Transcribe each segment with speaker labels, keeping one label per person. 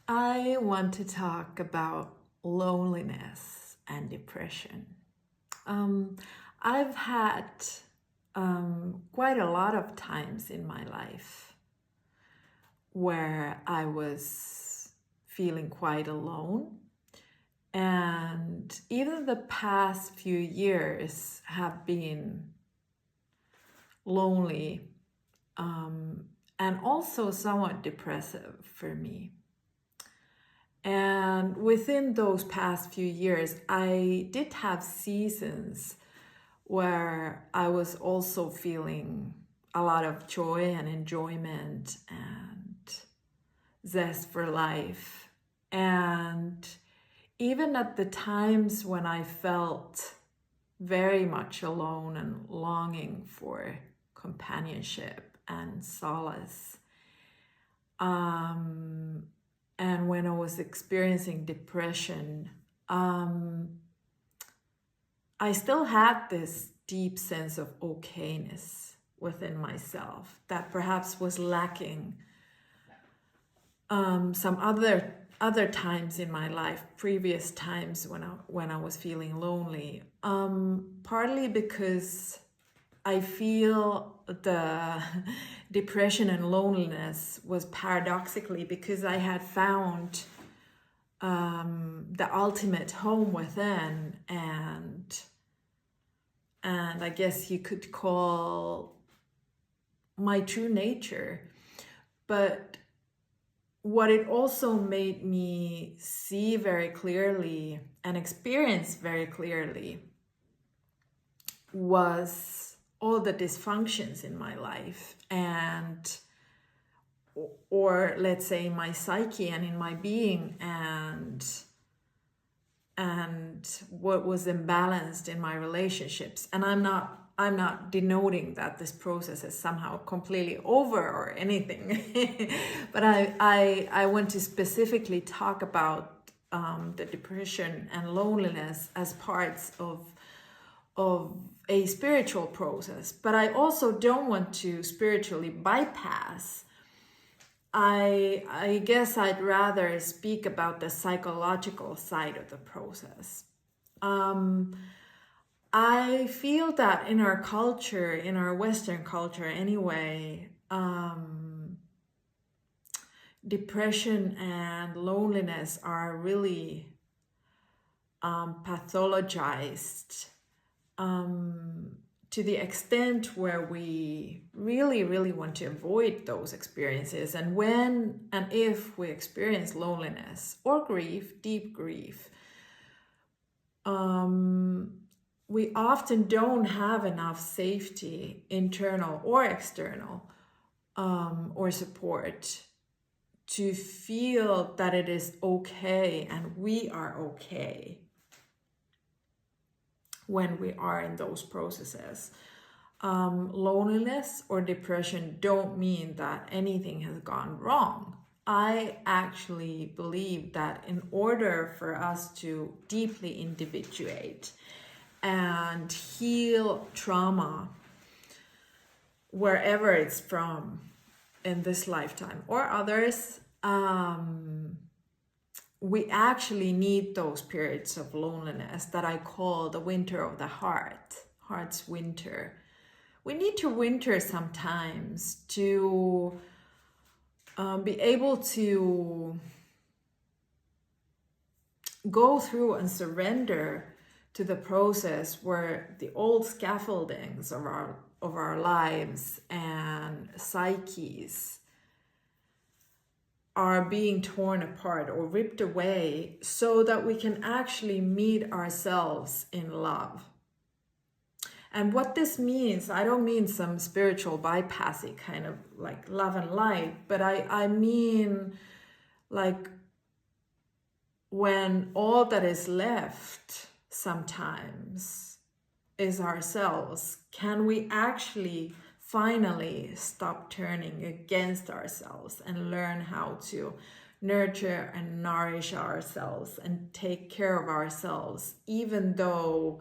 Speaker 1: I want to talk about loneliness and depression. Um, I've had quite a lot of times in my life where I was feeling quite alone. And even the past few years have been lonely and also somewhat depressive for me. And within those past few years, I did have seasons where I was also feeling a lot of joy and enjoyment and zest for life. And even at the times when I felt very much alone and longing for companionship and solace, and when I was experiencing depression, I still had this deep sense of okayness within myself that perhaps was lacking some other times in my life, previous times when I was feeling lonely. Partly because I feel the depression and loneliness was paradoxically because I had found the ultimate home within, and I guess you could call my true nature. But what it also made me see very clearly and experience very clearly was all the dysfunctions in my life, and or let's say my psyche and in my being, and what was imbalanced in my relationships. And I'm not denoting that this process is somehow completely over or anything, but I want to specifically talk about the depression and loneliness as parts of a spiritual process. But I also don't want to spiritually bypass. I guess I'd rather speak about the psychological side of the process. I feel that in our culture, in our Western culture anyway, depression and loneliness are really pathologized to the extent where we really want to avoid those experiences. And when and if we experience loneliness or grief, deep grief, we often don't have enough safety, internal or external, or support to feel that it is okay and we are okay when we are in those processes. Loneliness or depression don't mean that anything has gone wrong. I actually believe that in order for us to deeply individuate and heal trauma, wherever it's from, in this lifetime or others, we actually need those periods of loneliness that I call the winter of the heart's winter. We need to winter sometimes to be able to go through and surrender to the process where the old scaffoldings of our lives and psyches are being torn apart or ripped away, so that we can actually meet ourselves in love. And what this means, I don't mean some spiritual bypassing kind of like love and light, but I mean like when all that is left sometimes is ourselves, can we actually finally stop turning against ourselves and learn how to nurture and nourish ourselves and take care of ourselves, even though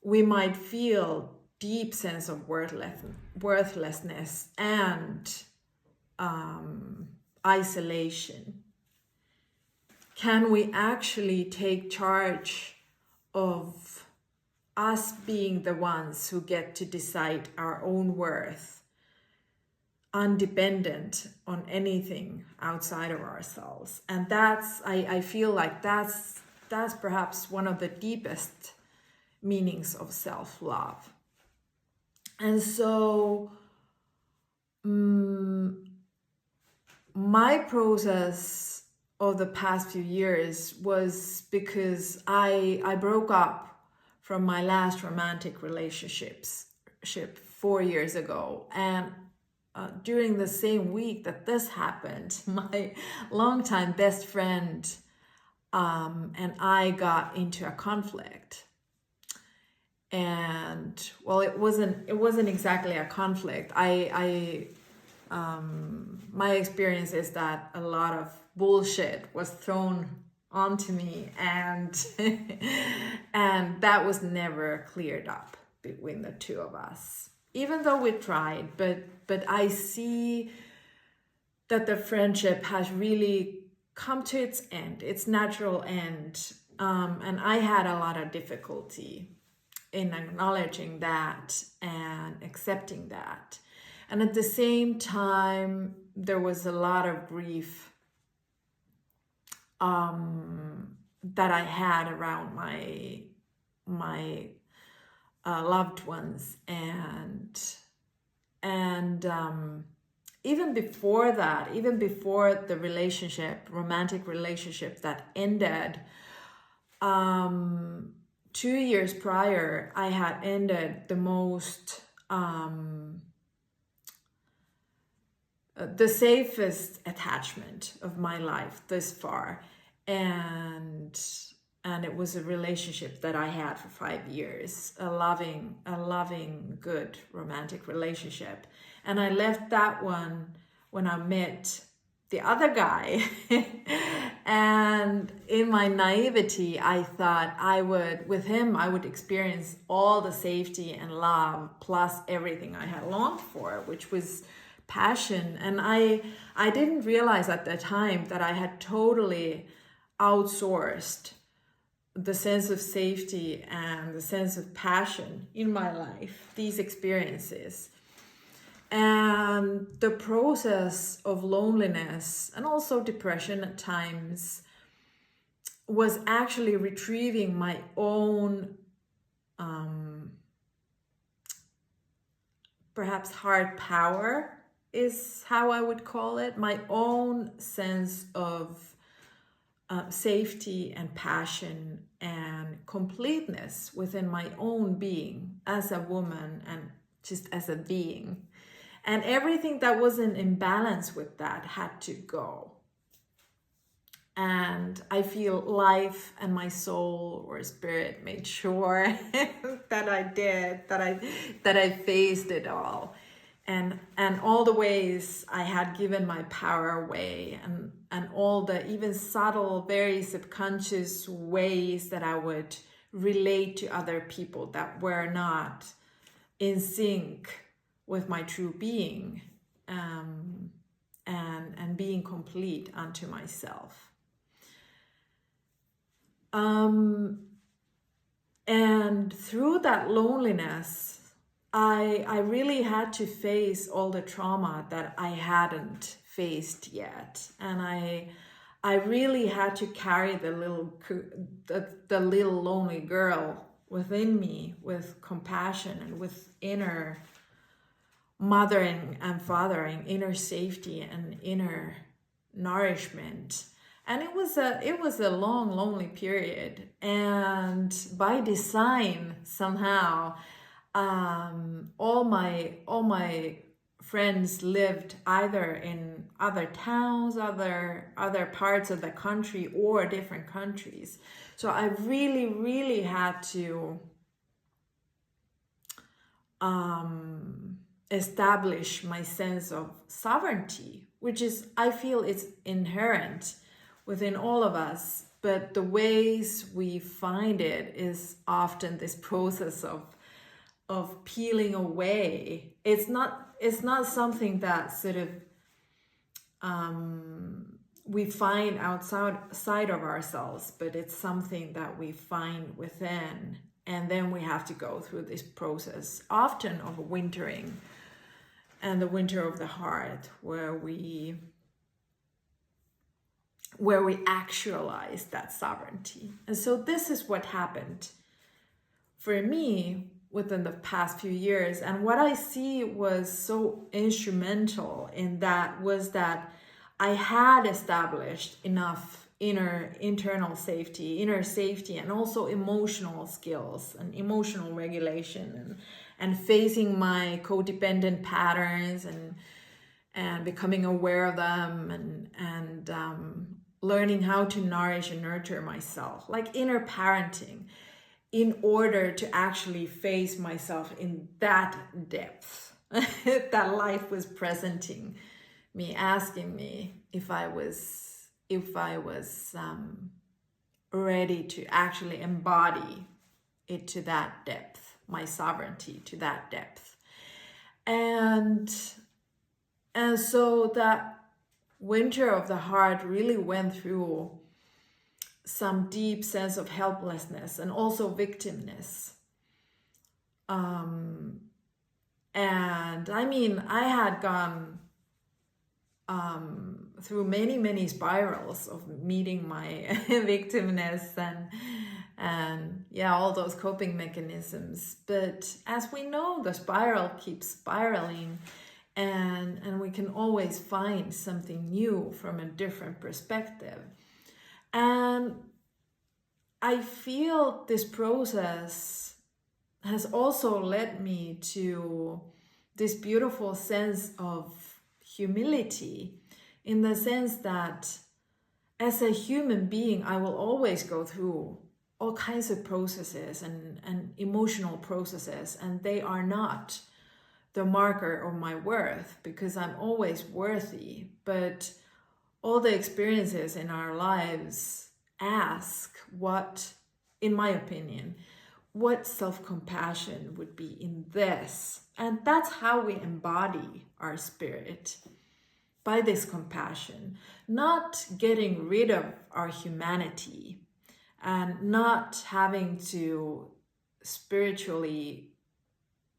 Speaker 1: we might feel deep sense of worthlessness and isolation. can we actually take charge of us being the ones who get to decide our own worth, undependent on anything outside of ourselves? And that's, I feel like that's perhaps one of the deepest meanings of self-love. And so my process of the past few years was because I broke up from my last romantic relationship 4 years ago. And during the same week that this happened, my longtime best friend and I got into a conflict. And well, it wasn't exactly a conflict. My experience is that a lot of bullshit was thrown onto me, and and that was never cleared up between the two of us, even though we tried. But I see that the friendship has really come to its end, its natural end, and I had a lot of difficulty in acknowledging that and accepting that. And at the same time, there was a lot of grief that I had around my loved ones, and even before that, even before the romantic relationship that ended, 2 years prior, I had ended the most the safest attachment of my life this far, and it was a relationship that I had for 5 years, a loving good romantic relationship. And I left that one when I met the other guy. And in my naivety, I thought with him I would experience all the safety and love plus everything I had longed for, which was passion. And I didn't realize at the time that I had totally outsourced the sense of safety and the sense of passion in my life, these experiences. And the process of loneliness and also depression at times was actually retrieving my own perhaps hard power is how I would call it, my own sense of safety and passion and completeness within my own being as a woman and just as a being. And everything that wasn't in balance with that had to go. And I feel life and my soul or spirit made sure that I did, that I faced it all. And all the ways I had given my power away, and all the even subtle, very subconscious ways that I would relate to other people that were not in sync with my true being, and being complete unto myself. And through that loneliness, I really had to face all the trauma that I hadn't faced yet, and I really had to carry the little lonely girl within me with compassion and with inner mothering and fathering, inner safety and inner nourishment. And it was a long, lonely period. And by design, somehow, all my friends lived either in other towns, other parts of the country, or different countries. So I really, really had to establish my sense of sovereignty, which is, I feel, it's inherent within all of us, but the ways we find it is often this process of peeling away. It's not something that sort of we find outside of ourselves, but it's something that we find within. And then we have to go through this process, often of wintering, and the winter of the heart, where we actualize that sovereignty. And so this is what happened for me within the past few years. And what I see was so instrumental in that was that I had established enough inner safety, and also emotional skills and emotional regulation, and facing my codependent patterns, and becoming aware of them, and learning how to nourish and nurture myself, like inner parenting, in order to actually face myself in that depth that life was presenting me, asking me if I was ready to actually embody it to that depth, my sovereignty to that depth. And so that winter of the heart really went through some deep sense of helplessness and also victimness. And I mean, I had gone through many spirals of meeting my victimness and all those coping mechanisms. But as we know, the spiral keeps spiraling, and we can always find something new from a different perspective. And I feel this process has also led me to this beautiful sense of humility, in the sense that as a human being, I will always go through all kinds of processes and emotional processes, and they are not the marker of my worth, because I'm always worthy. But all the experiences in our lives ask what, in my opinion, what self-compassion would be in this. And that's how we embody our spirit, by this compassion, not getting rid of our humanity, and not having to spiritually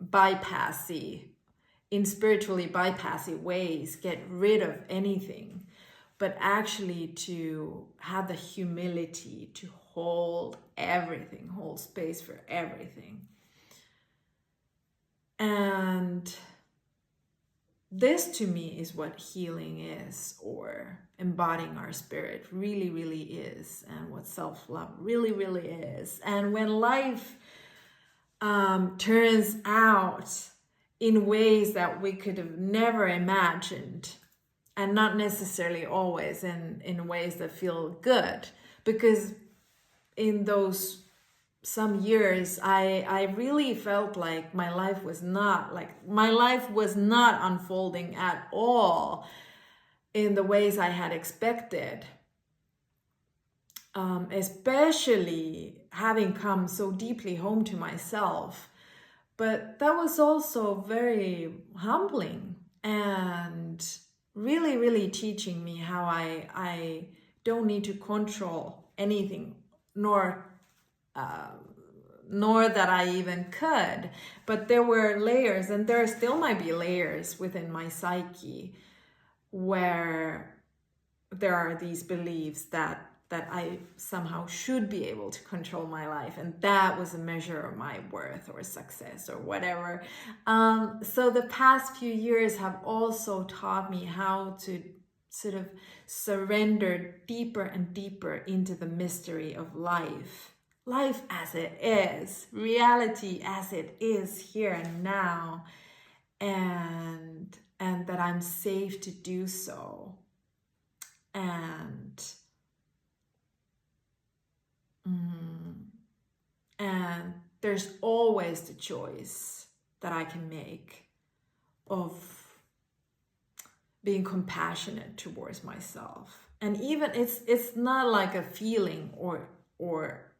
Speaker 1: bypassy ways get rid of anything, but actually to have the humility to hold everything, hold space for everything. And this to me is what healing is, or embodying our spirit really is, and what self-love really is. And when life turns out in ways that we could have never imagined, and not necessarily always in ways that feel good, because in those some years I really felt like my life was not unfolding at all in the ways I had expected, especially having come so deeply home to myself. But that was also very humbling, and really teaching me how I don't need to control anything, nor that I even could. But there were layers, and there still might be layers within my psyche, where there are these beliefs that I somehow should be able to control my life, and that was a measure of my worth or success or whatever. So the past few years have also taught me how to sort of surrender deeper and deeper into the mystery of life as it is, reality as it is here and now, and that I'm safe to do so. And there's always the choice that I can make of being compassionate towards myself. And even it's not like a feeling or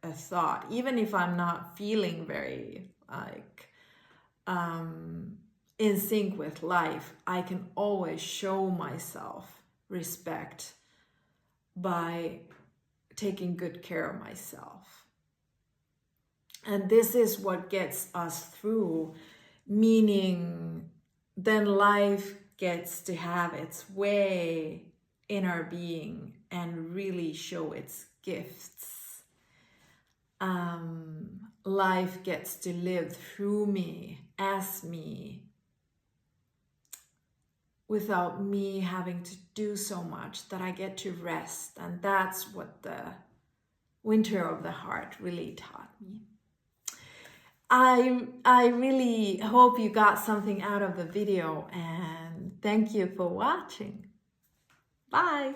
Speaker 1: a thought. Even if I'm not feeling very in sync with life, I can always show myself respect by taking good care of myself. And this is what gets us through, meaning then life gets to have its way in our being and really show its gifts. Life gets to live through me, as me, without me having to do so much, that I get to rest. And that's what the winter of the heart really taught me. I really hope you got something out of the video, and thank you for watching. Bye.